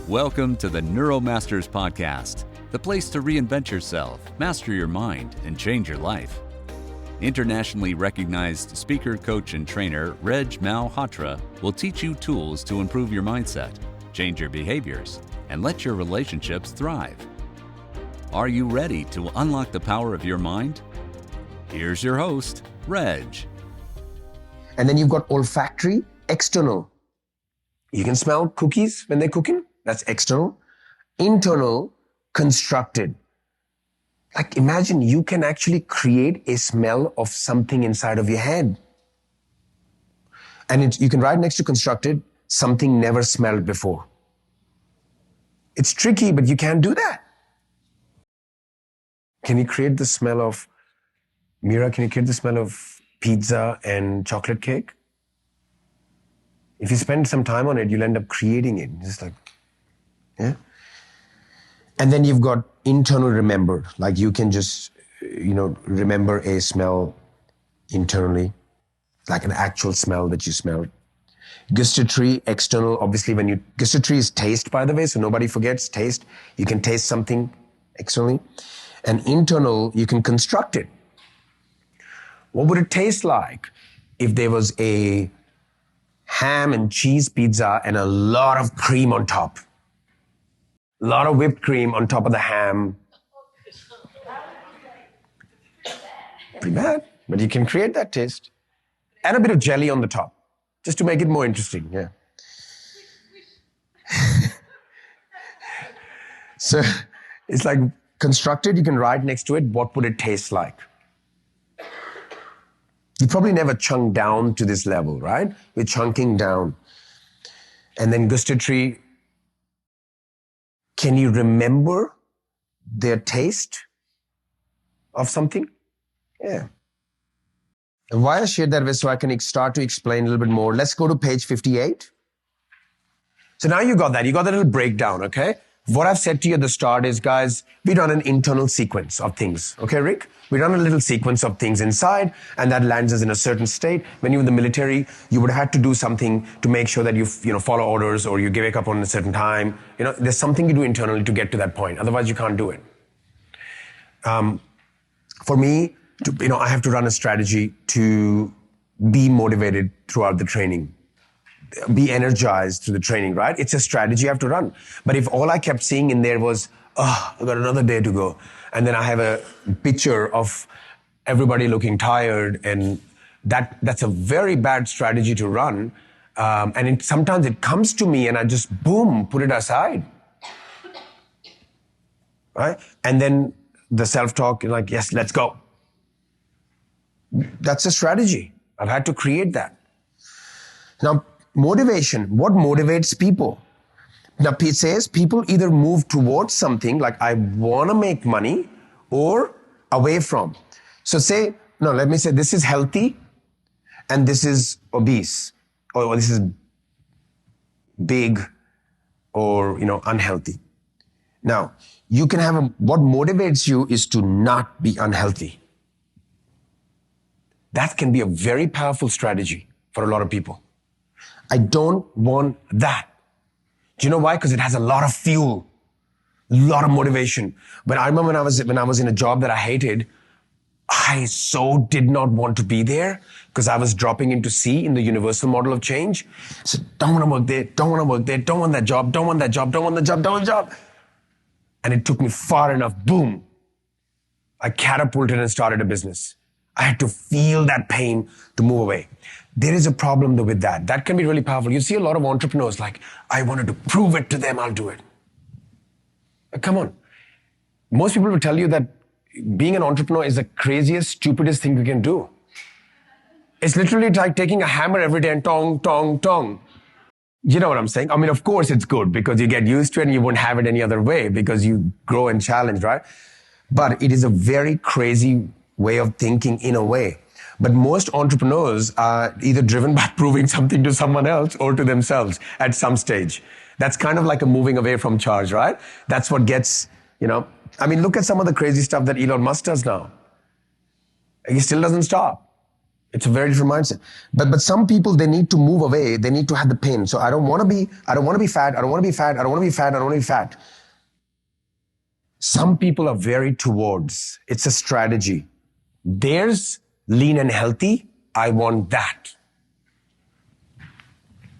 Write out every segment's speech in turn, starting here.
Welcome to the Neuromasters Podcast, the place to reinvent yourself, master your mind, and change your life. Internationally recognized speaker, coach, and trainer Reg Malhotra will teach you tools to improve your mindset, change your behaviors, and let your relationships thrive. Are you ready to unlock the power of your mind? Here's your host, Reg. And then you've got olfactory, external. You can smell cookies when they're cooking. That's external. Internal, constructed. Like imagine you can actually create a smell of something inside of your head. And you can write next to constructed, something never smelled before. It's tricky, but you can do that. Can you create the smell of, Mira, can you create the smell of pizza and chocolate cake? If you spend some time on it, you'll end up creating it. Just like, yeah. And then you've got internal remembered. Like you can just, remember a smell internally, like an actual smell that you smelled. Gustatory, external, obviously gustatory is taste, by the way, so nobody forgets taste. You can taste something externally. And internal, you can construct it. What would it taste like if there was a ham and cheese pizza and a lot of cream on top? A lot of whipped cream on top of the ham. Pretty bad, but you can create that taste. And a bit of jelly on the top, just to make it more interesting, yeah. So it's like constructed, you can write next to it, what would it taste like? You probably never chunk down to this level, right? You're chunking down. And then gustatory, can you remember their taste of something? Yeah. And why I shared that with so I can start to explain a little bit more. Let's go to page 58. So now you got that little breakdown, okay? What I've said to you at the start is, guys, we run an internal sequence of things. Okay, Rick? We run a little sequence of things inside, and that lands us in a certain state. When you're in the military, you would have to do something to make sure that you follow orders, or you wake up on a certain time. There's something you do internally to get to that point. Otherwise, you can't do it. For me, I have to run a strategy to be motivated throughout the training. Be energized through the training, right? It's a strategy I have to run. But if all I kept seeing in there was, I've got another day to go, and then I have a picture of everybody looking tired, and that's a very bad strategy to run. And sometimes it comes to me and I just, boom, put it aside. Right? And then the self-talk, like, yes, let's go. That's a strategy. I've had to create that. Now, motivation, what motivates people? Now, Pete says people either move towards something like I want to make money or away from. So let me say this is healthy and this is obese, or this is big or, unhealthy. Now, you can have what motivates you is to not be unhealthy. That can be a very powerful strategy for a lot of people. I don't want that. Do you know why? Because it has a lot of fuel, a lot of motivation. But I remember when I was in a job that I hated, I so did not want to be there because I was dropping into C in the universal model of change. So don't want to work there, don't want to work there, don't want that job, don't want that job, don't want the job, don't want the job. And it took me far enough, boom. I catapulted and started a business. I had to feel that pain to move away. There is a problem though with that. That can be really powerful. You see a lot of entrepreneurs like, I wanted to prove it to them, I'll do it. But come on. Most people will tell you that being an entrepreneur is the craziest, stupidest thing you can do. It's literally like taking a hammer every day and tong, tong, tong. You know what I'm saying? I mean, of course it's good because you get used to it and you won't have it any other way because you grow and challenge, right? But it is a very crazy way of thinking in a way. But most entrepreneurs are either driven by proving something to someone else or to themselves at some stage. That's kind of like a moving away from charge, right? That's what gets, look at some of the crazy stuff that Elon Musk does now. He still doesn't stop. It's a very different mindset. But some people, they need to move away. They need to have the pain. So I don't want to be fat. I don't want to be fat. I don't want to be fat. I don't want to be fat. Some people are very towards. It's a strategy. There's lean and healthy. I want that.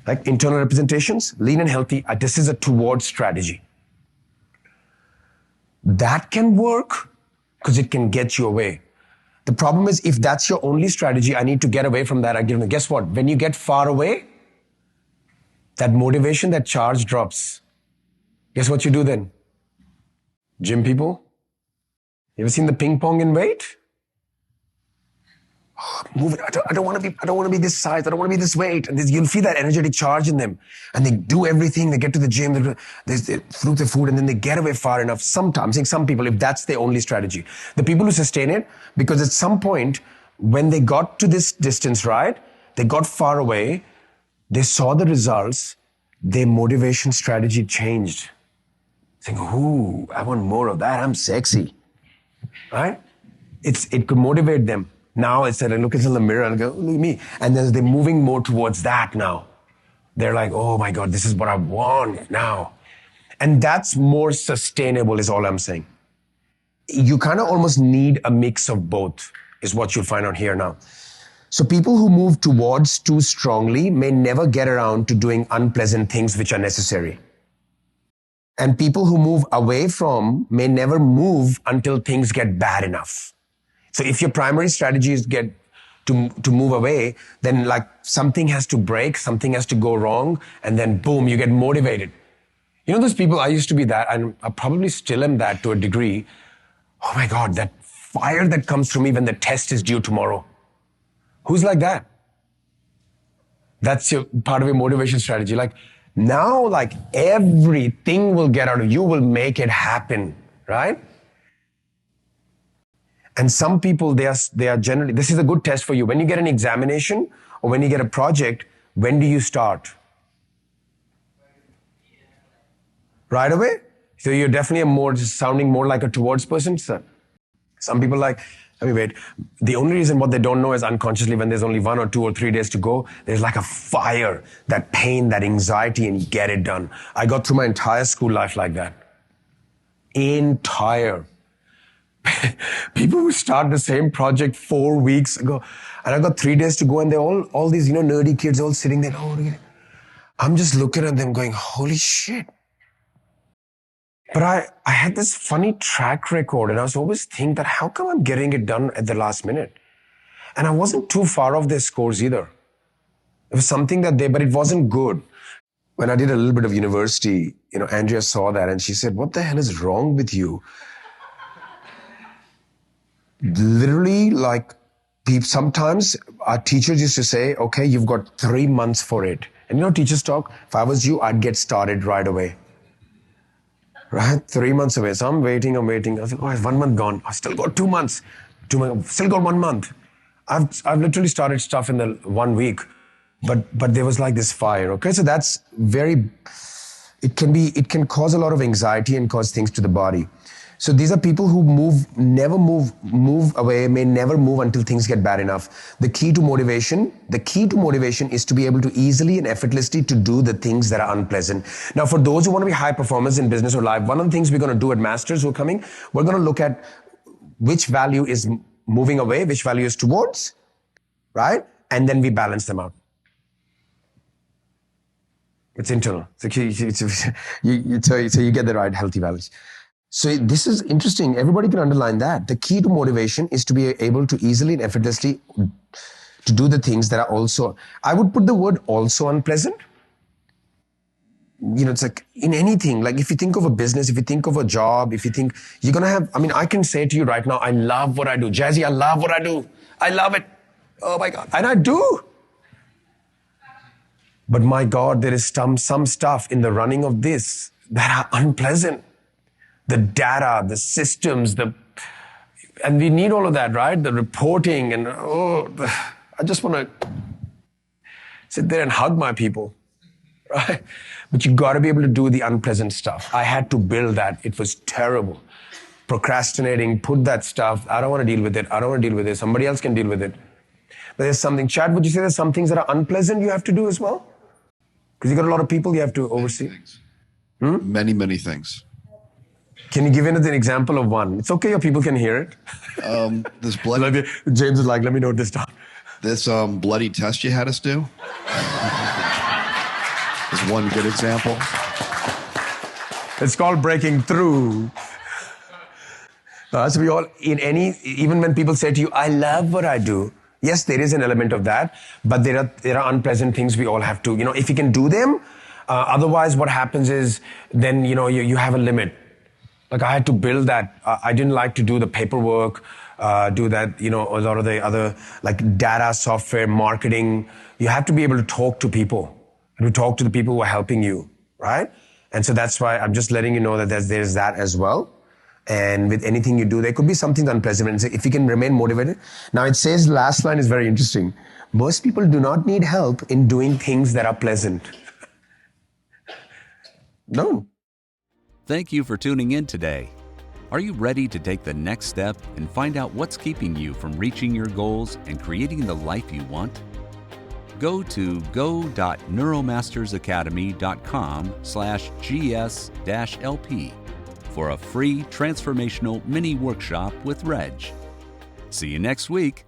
Like internal representations, lean and healthy. This is a towards strategy. That can work because it can get you away. The problem is if that's your only strategy, I need to get away from that. I give them, guess what? When you get far away, that motivation, that charge drops. Guess what you do then? Gym people, you ever seen the ping pong in weight? Oh, move it. I don't want to be this size. I don't want to be this weight. And you'll feel that energetic charge in them. And they do everything. They get to the gym, they fruit the food, and then they get away far enough. Sometimes, I'm saying some people, if that's their only strategy. The people who sustain it, because at some point, when they got to this distance, right, they got far away, they saw the results, their motivation strategy changed. Saying, ooh, I want more of that. I'm sexy. Right? It could motivate them. Now it's that I look in the mirror and go, look at me. And then they're moving more towards that now. They're like, oh my God, this is what I want now. And that's more sustainable is all I'm saying. You kind of almost need a mix of both is what you'll find out here now. So people who move towards too strongly may never get around to doing unpleasant things which are necessary. And people who move away from may never move until things get bad enough. So if your primary strategy is to move away, then like something has to break, something has to go wrong, and then boom, you get motivated. You know those people, I used to be that, and I probably still am that to a degree. Oh my God, that fire that comes through me when the test is due tomorrow. Who's like that? That's your part of your motivation strategy. Like now, like everything will get out of you, will make it happen, right? And some people, they are generally, this is a good test for you. When you get an examination or when you get a project, when do you start? Right away? So you're definitely sounding more like a towards person. So some people like, let me wait. The only reason what they don't know is unconsciously when there's only 1 or 2 or 3 days to go, there's like a fire, that pain, that anxiety, and you get it done. I got through my entire school life like that. Entire. People who start the same project 4 weeks ago, and I got 3 days to go, and they're all these, nerdy kids all sitting there. Oh, I'm just looking at them going, holy shit. But I had this funny track record, and I was always thinking that how come I'm getting it done at the last minute? And I wasn't too far off their scores either. It was something but it wasn't good. When I did a little bit of university, Andrea saw that and she said, what the hell is wrong with you? Literally, like, sometimes our teachers used to say, okay, you've got 3 months for it. And teachers talk, if I was you, I'd get started right away. Right? 3 months away. So I'm waiting. I was like, oh, it's 1 month gone. I've still got 2 months. Still got 1 month. I've literally started stuff in the 1 week. But there was like this fire. Okay, so that's it can cause a lot of anxiety and cause things to the body. So these are people who never move away, may never move until things get bad enough. The key to motivation is to be able to easily and effortlessly to do the things that are unpleasant. Now, for those who want to be high performers in business or life, one of the things we're going to do at Masters who are coming, we're going to look at which value is moving away, which value is towards, right? And then we balance them out. It's internal. So you get the right healthy balance. So this is interesting. Everybody can underline that. The key to motivation is to be able to easily and effortlessly to do the things that are also, I would put the word also unpleasant. It's like in anything, like if you think of a business, if you think of a job, if you think you're going to have, I can say to you right now, I love what I do. Jazzy, I love what I do. I love it. Oh my God. And I do. But my God, there is some stuff in the running of this that are unpleasant. The data, the systems, and we need all of that, right? The reporting and, I just want to sit there and hug my people, right? But you got to be able to do the unpleasant stuff. I had to build that. It was terrible. Procrastinating, put that stuff. I don't want to deal with it. I don't want to deal with it. Somebody else can deal with it. There's something. Chad, would you say there's some things that are unpleasant you have to do as well? Because you got a lot of people you have to oversee. Many, many things. Can you give an example of one? It's okay, your people can hear it. This bloody James is like, let me note this down. this bloody test you had us do is one good example. It's called breaking through. So we all, even when people say to you, I love what I do. Yes, there is an element of that, but there are unpleasant things we all have to, if you can do them, otherwise what happens is then, you have a limit. Like I had to build that. I didn't like to do the paperwork, do that, a lot of the other like data, software, marketing. You have to be able to talk to people, to talk to the people who are helping you, right? And so that's why I'm just letting you know that there's that as well. And with anything you do, there could be something unpleasant. And so if you can remain motivated. Now it says, last line is very interesting. Most people do not need help in doing things that are pleasant. No. Thank you for tuning in today. Are you ready to take the next step and find out what's keeping you from reaching your goals and creating the life you want? Go to go.neuromastersacademy.com/GS-LP for a free transformational mini workshop with Reg. See you next week.